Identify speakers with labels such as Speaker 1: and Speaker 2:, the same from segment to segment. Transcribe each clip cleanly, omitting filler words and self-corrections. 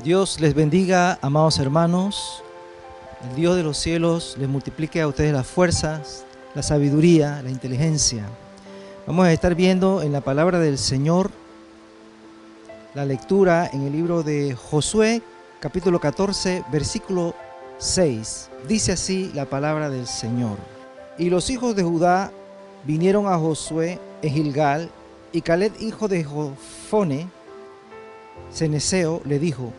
Speaker 1: Dios les bendiga, amados hermanos. El Dios de los cielos les multiplique a ustedes las fuerzas, la sabiduría, la inteligencia. Vamos a estar viendo en la palabra del Señor la lectura en el libro de Josué, capítulo 14, versículo 6. Dice así la palabra del Señor. Y los hijos de Judá vinieron a Josué en Gilgal, y Caleb, hijo de Jefone, ceneseo, le dijo: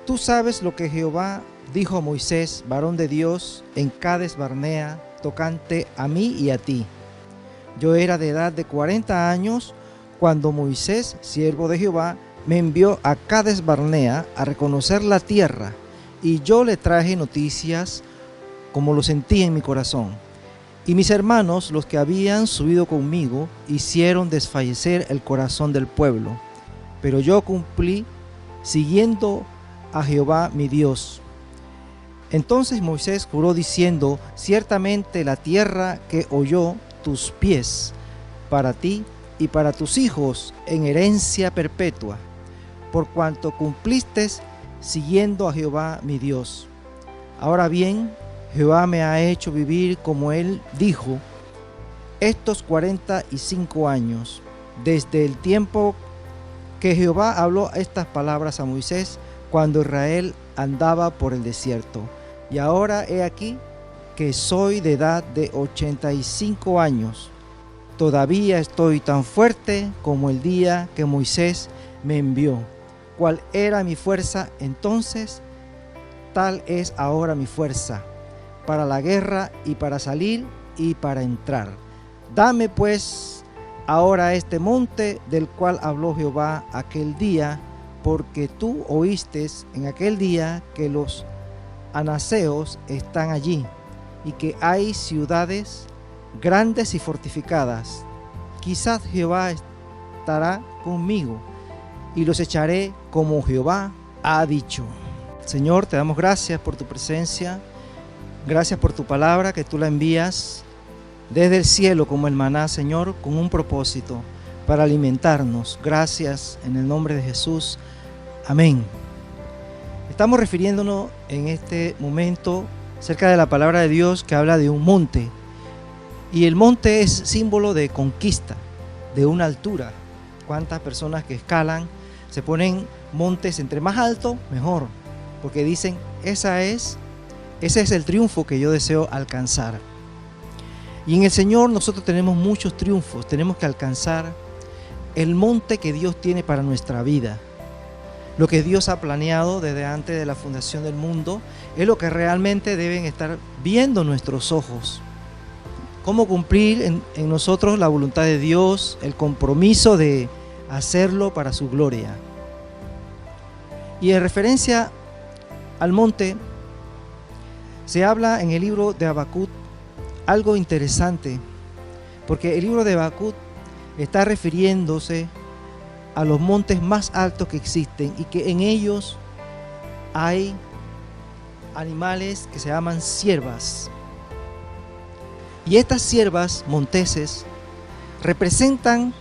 Speaker 1: Tú sabes lo que Jehová dijo a Moisés, varón de Dios, en Cades Barnea, tocante a mí y a ti. Yo era de edad de 40 años cuando Moisés, siervo de Jehová, me envió a Cades Barnea a reconocer la tierra, y yo le traje noticias como lo sentí en mi corazón. Y mis hermanos, los que habían subido conmigo, hicieron desfallecer el corazón del pueblo. Pero yo cumplí siguiendo a Jehová mi Dios. Entonces Moisés juró diciendo: Ciertamente la tierra que oyó tus pies, para ti y para tus hijos en herencia perpetua, por cuanto cumpliste siguiendo a Jehová mi Dios. Ahora bien, Jehová me ha hecho vivir como él dijo, estos 45 años, desde el tiempo que Jehová habló estas palabras a Moisés, cuando Israel andaba por el desierto. Y ahora he aquí que soy de edad de 85 años. Todavía estoy tan fuerte como el día que Moisés me envió. ¿Cuál era mi fuerza entonces? Tal es ahora mi fuerza, para la guerra y para salir y para entrar. Dame pues ahora este monte del cual habló Jehová aquel día, porque tú oíste en aquel día que los anaseos están allí, y que hay ciudades grandes y fortificadas. Quizás Jehová estará conmigo, y los echaré como Jehová ha dicho. Señor, te damos gracias por tu presencia, gracias por tu palabra, que tú la envías desde el cielo como el maná, Señor, con un propósito, para alimentarnos. Gracias en el nombre de Jesús. Amén. Estamos refiriéndonos en este momento acerca de la palabra de Dios que habla de un monte. Y el monte es símbolo de conquista, de una altura. ¿Cuántas personas que escalan se ponen montes entre más alto, mejor? Porque dicen, ese es el triunfo que yo deseo alcanzar. Y en el Señor nosotros tenemos muchos triunfos. Tenemos que alcanzar el monte que Dios tiene para nuestra vida. Lo que Dios ha planeado desde antes de la fundación del mundo es lo que realmente deben estar viendo nuestros ojos. Cómo cumplir en nosotros la voluntad de Dios, el compromiso de hacerlo para su gloria. Y en referencia al monte, se habla en el libro de Habacuc algo interesante, porque el libro de Habacuc está refiriéndose a los montes más altos que existen y que en ellos hay animales que se llaman ciervas. Y estas ciervas monteses representan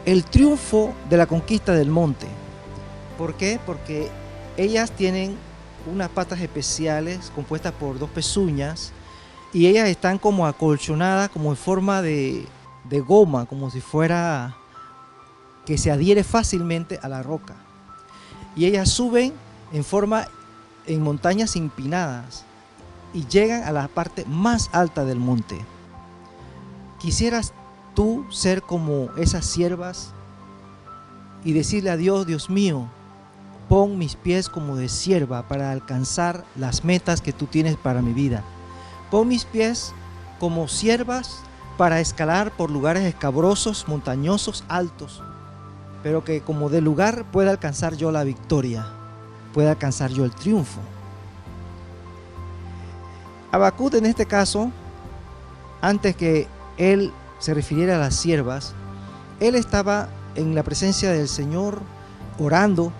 Speaker 1: el triunfo de la conquista del monte. ¿Por qué? Porque ellas tienen unas patas especiales compuestas por 2 pezuñas, y ellas están como acolchonadas, como en forma de goma, como si fuera que se adhiere fácilmente a la roca. Y ellas suben en montañas empinadas y llegan a la parte más alta del monte. ¿Quisieras tú ser como esas ciervas y decirle a Dios: Dios mío, pon mis pies como de cierva para alcanzar las metas que tú tienes para mi vida? Pon mis pies como ciervas para escalar por lugares escabrosos, montañosos, altos, pero que como de lugar pueda alcanzar yo la victoria, pueda alcanzar yo el triunfo. Habacuc, en este caso, antes que él se refiriera a las ciervas, él estaba en la presencia del Señor orando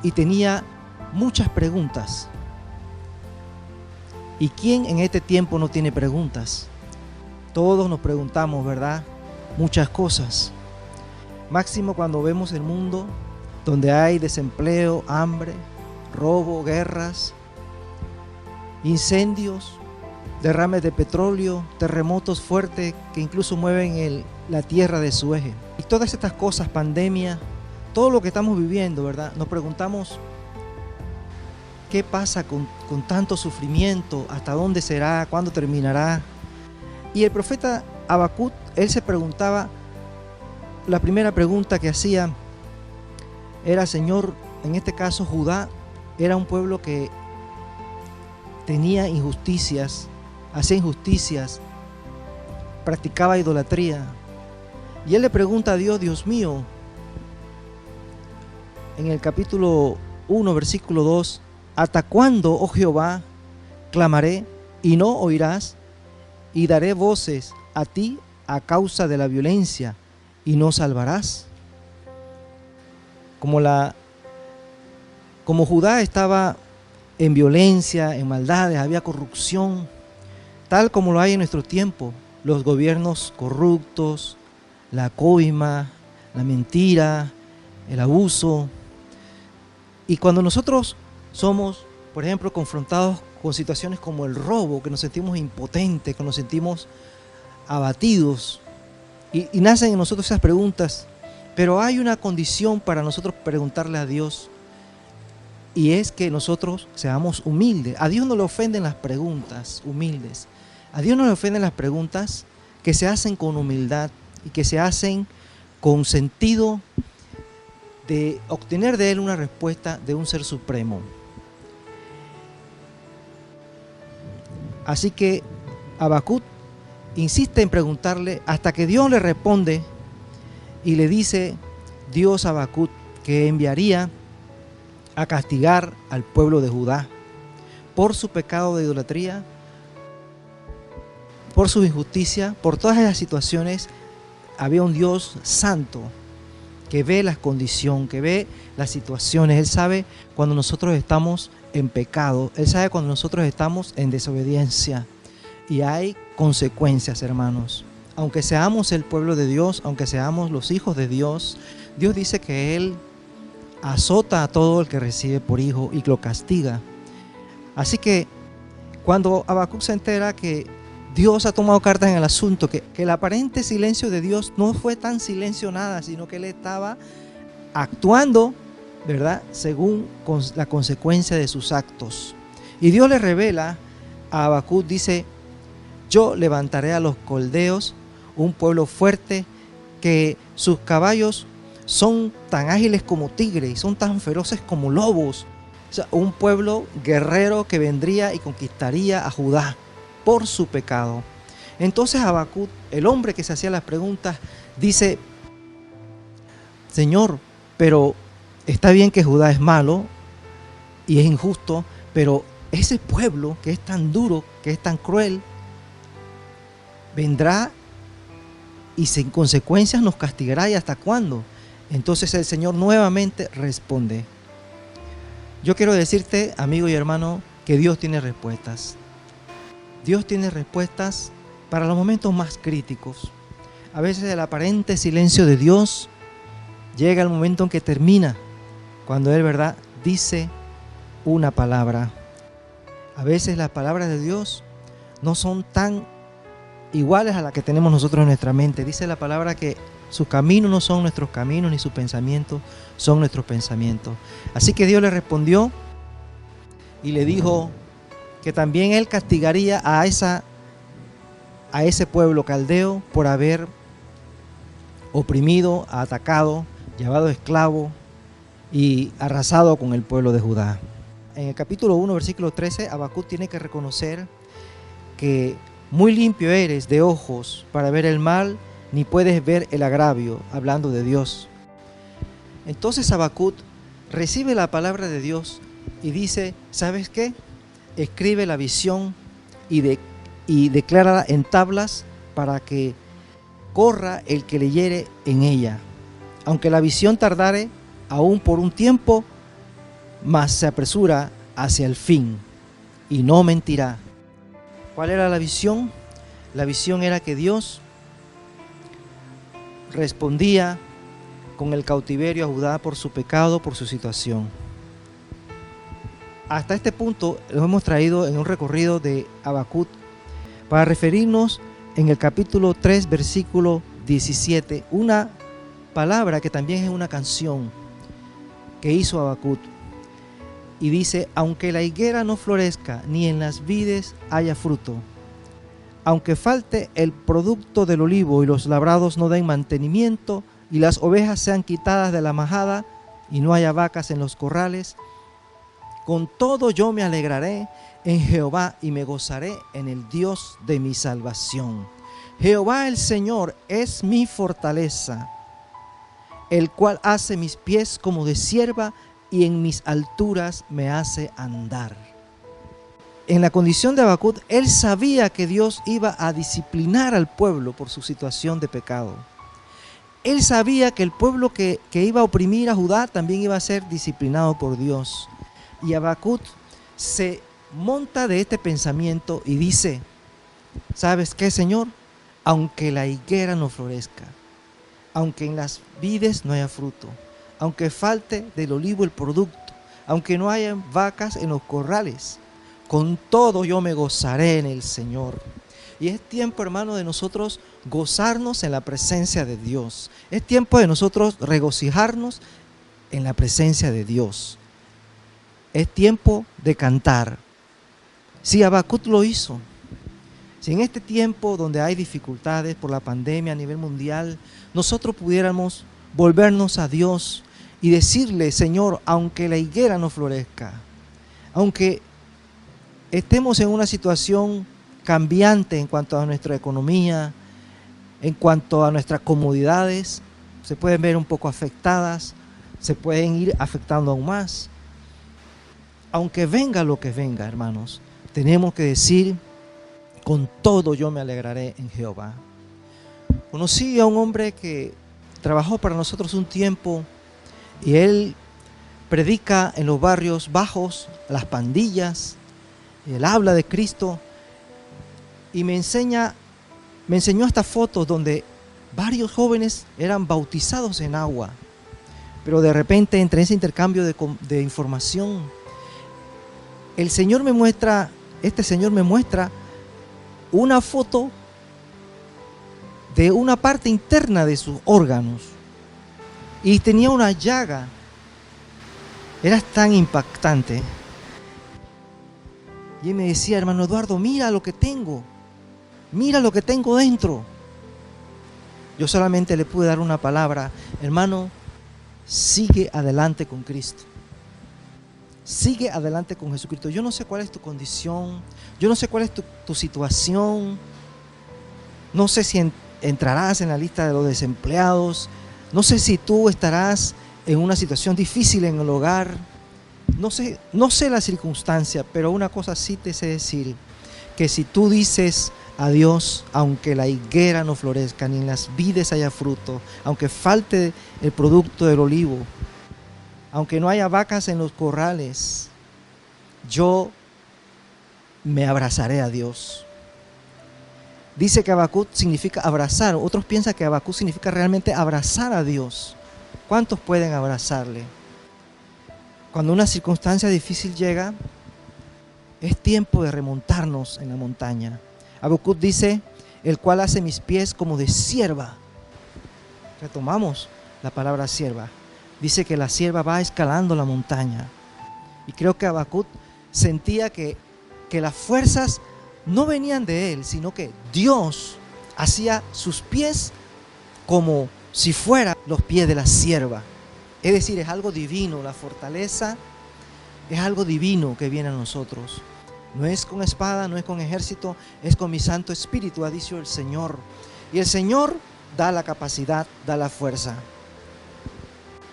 Speaker 1: y tenía muchas preguntas. ¿Y quién en este tiempo no tiene preguntas? Todos nos preguntamos, ¿verdad? Muchas cosas. Máximo cuando vemos el mundo donde hay desempleo, hambre, robo, guerras, incendios, derrames de petróleo, terremotos fuertes que incluso mueven la tierra de su eje. Y todas estas cosas, pandemia, todo lo que estamos viviendo, ¿verdad? Nos preguntamos, ¿qué pasa con tanto sufrimiento? ¿Hasta dónde será? ¿Cuándo terminará? Y el profeta Habacuc, él se preguntaba, la primera pregunta que hacía era, Señor, en este caso Judá era un pueblo que tenía injusticias, hacía injusticias, practicaba idolatría. Y él le pregunta a Dios, Dios mío, en el capítulo 1, versículo 2, ¿hasta cuándo, oh Jehová, clamaré y no oirás? Y daré voces a ti a causa de la violencia y no salvarás. Como Judá estaba en violencia, en maldades, había corrupción, tal como lo hay en nuestro tiempo, los gobiernos corruptos, la coima, la mentira, el abuso. Y cuando nosotros somos, por ejemplo, confrontados con situaciones como el robo, que nos sentimos impotentes, que nos sentimos abatidos, y nacen en nosotros esas preguntas, pero hay una condición para nosotros preguntarle a Dios, y es que nosotros seamos humildes. A Dios no le ofenden las preguntas humildes, a Dios no le ofenden las preguntas que se hacen con humildad y que se hacen con sentido de obtener de Él una respuesta de un ser supremo. Así que Habacuc insiste en preguntarle hasta que Dios le responde y le dice Dios a Habacuc que enviaría a castigar al pueblo de Judá por su pecado de idolatría, por su injusticia, por todas esas situaciones. Había un Dios santo que ve las condiciones, que ve las situaciones. Él sabe cuando nosotros estamos en pecado, Él sabe cuando nosotros estamos en desobediencia, y hay consecuencias, hermanos. Aunque seamos el pueblo de Dios, aunque seamos los hijos de Dios, Dios dice que Él azota a todo el que recibe por hijo y lo castiga. Así que cuando Habacuc se entera que Dios ha tomado cartas en el asunto, que el aparente silencio de Dios no fue tan silencio nada, sino que Él estaba actuando, ¿verdad?, según la consecuencia de sus actos. Y Dios le revela a Habacuc, dice, yo levantaré a los caldeos, un pueblo fuerte, que sus caballos son tan ágiles como tigres y son tan feroces como lobos. O sea, un pueblo guerrero que vendría y conquistaría a Judá por su pecado. Entonces Habacuc, el hombre que se hacía las preguntas, dice, Señor, pero está bien que Judá es malo y es injusto, pero ese pueblo que es tan duro, que es tan cruel, vendrá y sin consecuencias nos castigará. ¿Y hasta cuándo? Entonces el Señor nuevamente responde. Yo quiero decirte, amigo y hermano, que Dios tiene respuestas. Dios tiene respuestas para los momentos más críticos. A veces el aparente silencio de Dios llega el momento en que termina, cuando Él, ¿verdad?, dice una palabra. A veces las palabras de Dios no son tan iguales a las que tenemos nosotros en nuestra mente. Dice la palabra que sus caminos no son nuestros caminos, ni sus pensamientos son nuestros pensamientos. Así que Dios le respondió y le dijo que también Él castigaría a ese pueblo caldeo por haber oprimido, atacado, llevado esclavo y arrasado con el pueblo de Judá. En el capítulo 1, versículo 13, Habacuc tiene que reconocer que muy limpio eres de ojos para ver el mal, ni puedes ver el agravio, hablando de Dios. Entonces Habacuc recibe la palabra de Dios y dice, ¿sabes qué? Escribe la visión y declárala en tablas para que corra el que leyere en ella. Aunque la visión tardare aún por un tiempo, mas se apresura hacia el fin y no mentirá. ¿Cuál era la visión? La visión era que Dios respondía con el cautiverio a Judá por su pecado, por su situación. hasta este punto lo hemos traído en un recorrido de Habacuc para referirnos en el capítulo 3, versículo 17, una palabra que también es una canción que hizo Habacuc. Y dice: aunque la higuera no florezca, ni en las vides haya fruto, aunque falte el producto del olivo y los labrados no den mantenimiento, y las ovejas sean quitadas de la majada, y no haya vacas en los corrales, con todo yo me alegraré en Jehová y me gozaré en el Dios de mi salvación. Jehová el Señor es mi fortaleza, el cual hace mis pies como de cierva y en mis alturas me hace andar. En la condición de Habacuc, él sabía que Dios iba a disciplinar al pueblo por su situación de pecado. Él sabía que el pueblo que iba a oprimir a Judá también iba a ser disciplinado por Dios. Y Habacuc se monta de este pensamiento y dice: ¿sabes qué, Señor? Aunque la higuera no florezca, aunque en las vides no haya fruto, aunque falte del olivo el producto, aunque no haya vacas en los corrales, con todo yo me gozaré en el Señor. Y es tiempo, hermano, de nosotros gozarnos en la presencia de Dios. Es tiempo de nosotros regocijarnos en la presencia de Dios. Es tiempo de cantar. Si Habacuc lo hizo, si en este tiempo donde hay dificultades por la pandemia a nivel mundial, nosotros pudiéramos volvernos a Dios y decirle: Señor, aunque la higuera no florezca, aunque estemos en una situación cambiante en cuanto a nuestra economía, en cuanto a nuestras comodidades, se pueden ver un poco afectadas, se pueden ir afectando aún más. Aunque venga lo que venga, hermanos, tenemos que decir: con todo yo me alegraré en Jehová. Conocí a un hombre que trabajó para nosotros un tiempo y él predica en los barrios bajos, a las pandillas, él habla de Cristo y me enseñó estas fotos donde varios jóvenes eran bautizados en agua, pero de repente entre ese intercambio de información, este Señor me muestra una foto de una parte interna de sus órganos y tenía una llaga. Era tan impactante. Y él me decía: hermano Eduardo, mira lo que tengo dentro. Yo solamente le pude dar una palabra: hermano, sigue adelante con Cristo. Sigue adelante con Jesucristo. Yo no sé cuál es tu condición, yo no sé cuál es tu situación, no sé si entrarás en la lista de los desempleados, no sé si tú estarás en una situación difícil en el hogar, no sé la circunstancia, pero una cosa sí te sé decir: que si tú dices a Dios, aunque la higuera no florezca, ni en las vides haya fruto, aunque falte el producto del olivo, aunque no haya vacas en los corrales, yo me abrazaré a Dios. Dice que Habacuc significa abrazar. Otros piensan que Habacuc significa realmente abrazar a Dios. ¿Cuántos pueden abrazarle? Cuando una circunstancia difícil llega, es tiempo de remontarnos en la montaña. Habacuc dice: el cual hace mis pies como de cierva. Retomamos la palabra cierva. Dice que la cierva va escalando la montaña. Y creo que Habacuc sentía que las fuerzas no venían de él, sino que Dios hacía sus pies como si fueran los pies de la cierva. Es decir, es algo divino. La fortaleza es algo divino que viene a nosotros. No es con espada, no es con ejército, es con mi Santo Espíritu, ha dicho el Señor. Y el Señor da la capacidad, da la fuerza.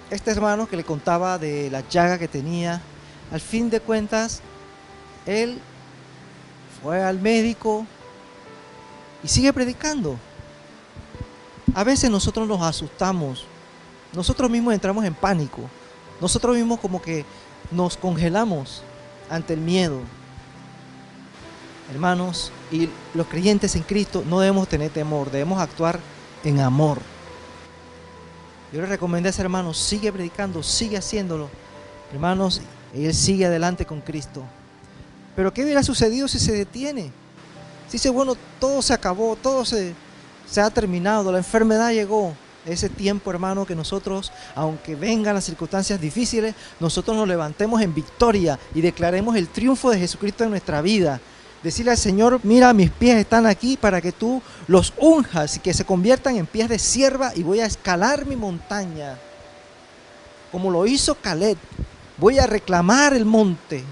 Speaker 1: Este hermano que le contaba de la llaga que tenía, al fin de cuentas, él fue al médico y sigue predicando. A veces nosotros nos asustamos, nosotros mismos entramos en pánico, nosotros mismos como que nos congelamos ante el miedo. Hermanos, y los creyentes en Cristo no debemos tener temor, debemos actuar en amor. Yo les recomendé a ese hermano: sigue predicando, sigue haciéndolo. Hermanos, Y él sigue adelante con Cristo. Pero ¿qué hubiera sucedido si se detiene? Si dice, bueno, todo se acabó, todo se ha terminado, la enfermedad llegó. Ese tiempo, hermano, que nosotros, aunque vengan las circunstancias difíciles, nosotros nos levantemos en victoria y declaremos el triunfo de Jesucristo en nuestra vida. Decirle al Señor, mira, mis pies están aquí para que tú los unjas y que se conviertan en pies de sierva, y voy a escalar mi montaña, como lo hizo Caleb. Voy a reclamar el monte.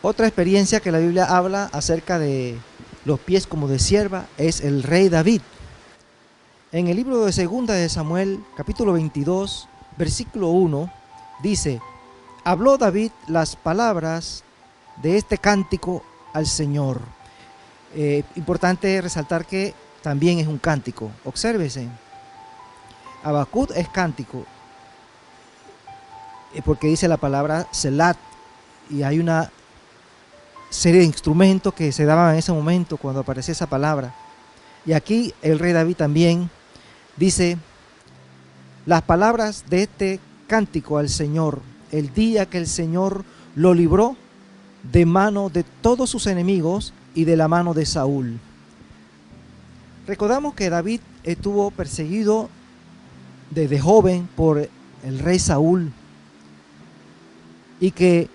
Speaker 1: Otra experiencia que la Biblia habla acerca de los pies como de sierva es el rey David. En el libro de Segunda de Samuel, capítulo 22, versículo 1, dice: habló David las palabras de este cántico al Señor. Importante resaltar que también es un cántico. Obsérvese, Habacuc es cántico, porque dice la palabra Selat, y hay una serie de instrumentos que se daban en ese momento cuando aparecía esa palabra. Y aquí el rey David también dice las palabras de este cántico al Señor, el día que el Señor lo libró de mano de todos sus enemigos y de la mano de Saúl. Recordamos que David estuvo perseguido desde joven por el rey Saúl, y que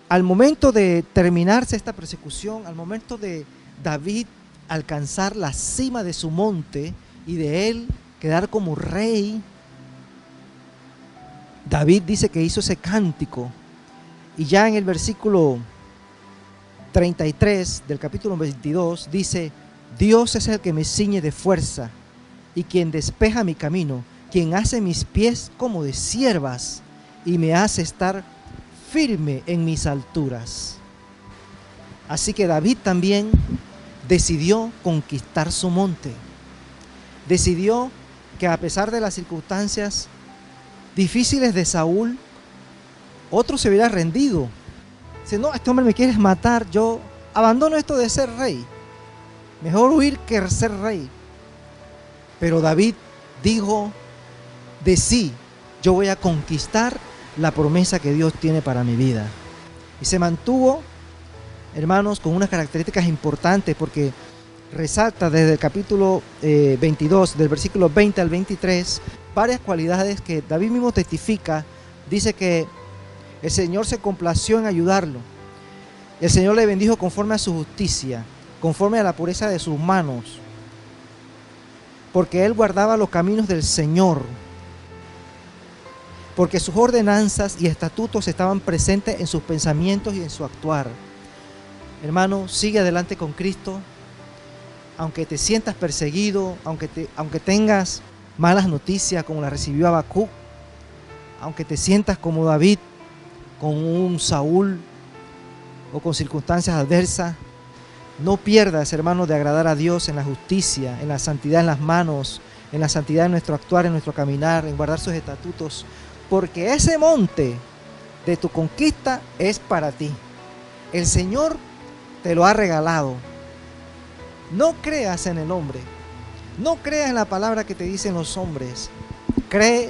Speaker 1: al momento de terminarse esta persecución, al momento de David alcanzar la cima de su monte y de él quedar como rey, David dice que hizo ese cántico. Y ya en el versículo 33 del capítulo 22 dice: Dios es el que me ciñe de fuerza y quien despeja mi camino, quien hace mis pies como de siervas y me hace estar firme en mis alturas. Así que David también decidió conquistar su monte. Decidió que a pesar de las circunstancias difíciles de Saúl, otro se hubiera rendido. Dice, no, este hombre me quiere matar, yo abandono esto de ser rey. Mejor huir que ser rey. Pero David dijo de sí, yo voy a conquistar la promesa que Dios tiene para mi vida. Y se mantuvo, hermanos, con unas características importantes, porque resalta desde el capítulo 22, del versículo 20 al 23, varias cualidades que David mismo testifica. Dice que el Señor se complació en ayudarlo. El Señor le bendijo conforme a su justicia, conforme a la pureza de sus manos, porque él guardaba los caminos del Señor, porque sus ordenanzas y estatutos estaban presentes en sus pensamientos y en su actuar. Hermano, sigue adelante con Cristo, aunque te sientas perseguido, aunque tengas malas noticias como las recibió Habacuc, aunque te sientas como David, con un Saúl o con circunstancias adversas. No pierdas, hermano, de agradar a Dios en la justicia, en la santidad en las manos, en la santidad en nuestro actuar, en nuestro caminar, en guardar sus estatutos, porque ese monte de tu conquista es para ti. El Señor te lo ha regalado. No creas en el hombre, no creas en la palabra que te dicen los hombres, cree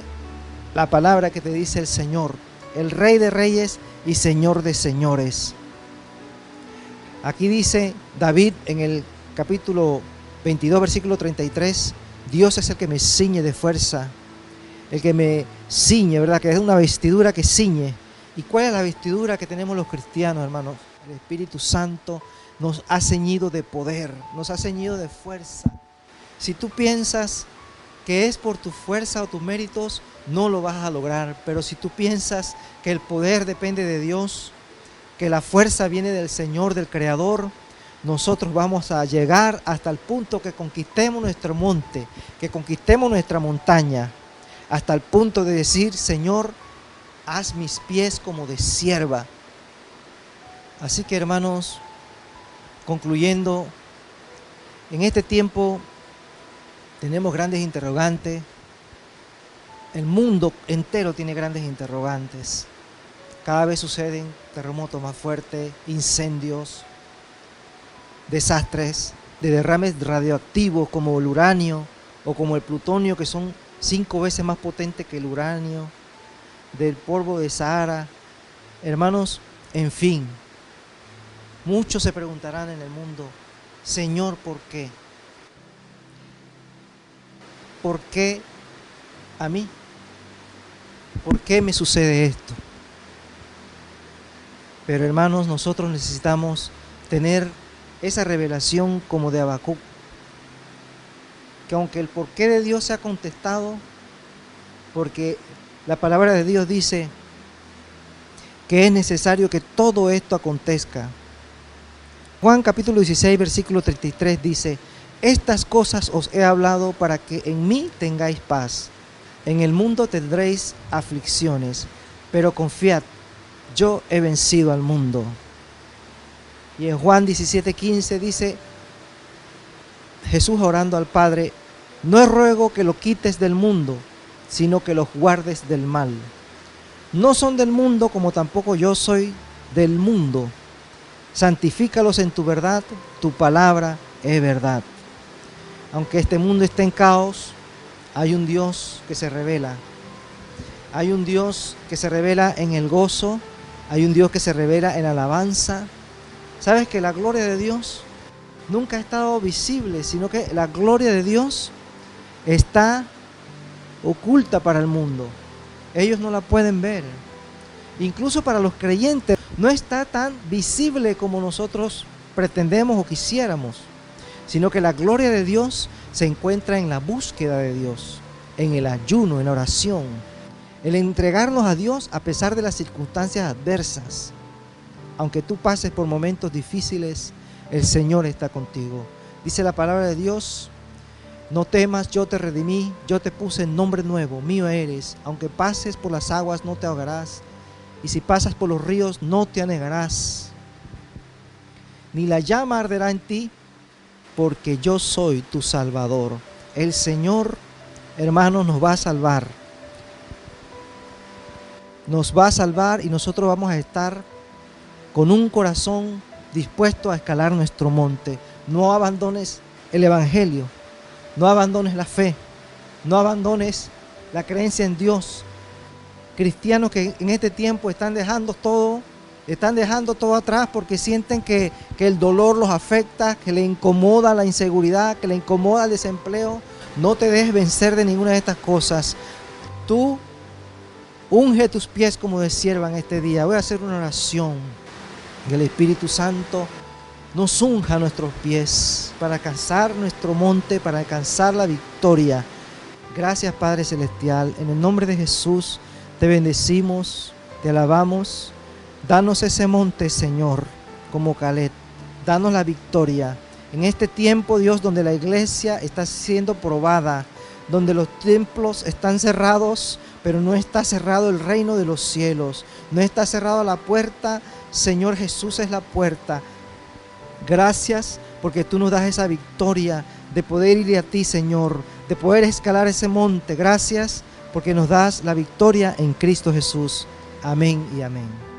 Speaker 1: la palabra que te dice el Señor, el Rey de Reyes y Señor de Señores. Aquí dice David en el capítulo 22, versículo 33, Dios es el que me ciñe de fuerza, el que me ciñe, ¿verdad? Que es una vestidura que ciñe. ¿Y cuál es la vestidura que tenemos los cristianos, hermanos? El Espíritu Santo nos ha ceñido de poder, nos ha ceñido de fuerza. Si tú piensas que es por tu fuerza o tus méritos, no lo vas a lograr. Pero si tú piensas que el poder depende de Dios, que la fuerza viene del Señor, del Creador, nosotros vamos a llegar hasta el punto que conquistemos nuestro monte, que conquistemos nuestra montaña, hasta el punto de decir, Señor, haz mis pies como de sierva. Así que, hermanos, concluyendo, en este tiempo tenemos grandes interrogantes. El mundo entero tiene grandes interrogantes. Cada vez suceden terremotos más fuertes, incendios, desastres, de derrames radioactivos como el uranio o como el plutonio, que son 5 veces más potentes que el uranio, del polvo de Sahara, Hermanos, en fin, muchos se preguntarán en el mundo, Señor, ¿por qué? ¿Por qué a mí? ¿Por qué me sucede esto? Pero hermanos, nosotros necesitamos tener esa revelación como de Habacuc, que aunque el porqué de Dios sea contestado, porque la palabra de Dios dice que es necesario que todo esto acontezca. Juan capítulo 16, versículo 33 dice, estas cosas os he hablado para que en mí tengáis paz. En el mundo tendréis aflicciones, pero confiad, yo he vencido al mundo. Y en Juan 17:15 dice, Jesús orando al Padre, no ruego que lo quites del mundo, sino que los guardes del mal. No son del mundo, como tampoco yo soy del mundo. Santifícalos en tu verdad, tu palabra es verdad. Aunque este mundo esté en caos, hay un Dios que se revela. Hay un Dios que se revela en el gozo, hay un Dios que se revela en la alabanza. ¿Sabes que la gloria de Dios nunca ha estado visible, sino que la gloria de Dios está oculta para el mundo? Ellos no la pueden ver. Incluso para los creyentes no está tan visible como nosotros pretendemos o quisiéramos, sino que la gloria de Dios se encuentra en la búsqueda de Dios, en el ayuno, en la oración, el entregarnos a Dios a pesar de las circunstancias adversas. Aunque tú pases por momentos difíciles, el Señor está contigo. Dice la palabra de Dios, no temas, yo te redimí, yo te puse en nombre nuevo, mío eres. Aunque pases por las aguas, no te ahogarás, y si pasas por los ríos, no te anegarás. Ni la llama arderá en ti, porque yo soy tu Salvador. El Señor, hermanos, nos va a salvar. Nos va a salvar y nosotros vamos a estar con un corazón dispuesto a escalar nuestro monte. No abandones el Evangelio, no abandones la fe, no abandones la creencia en Dios. Cristianos que en este tiempo están dejando todo atrás porque sienten que el dolor los afecta, que le incomoda la inseguridad, que le incomoda el desempleo. No te dejes vencer de ninguna de estas cosas. Tú unge tus pies como de sierva en este día. Voy a hacer una oración. Que el Espíritu Santo nos unja nuestros pies para alcanzar nuestro monte, para alcanzar la victoria. Gracias, Padre Celestial. En el nombre de Jesús te bendecimos, te alabamos. Danos ese monte, Señor, como Caleb. Danos la victoria. En este tiempo, Dios, donde la iglesia está siendo probada, donde los templos están cerrados, pero no está cerrado el reino de los cielos. No está cerrada la puerta. Señor, Jesús es la puerta. Gracias porque tú nos das esa victoria de poder ir a ti, Señor, de poder escalar ese monte. Gracias porque nos das la victoria en Cristo Jesús. Amén y amén.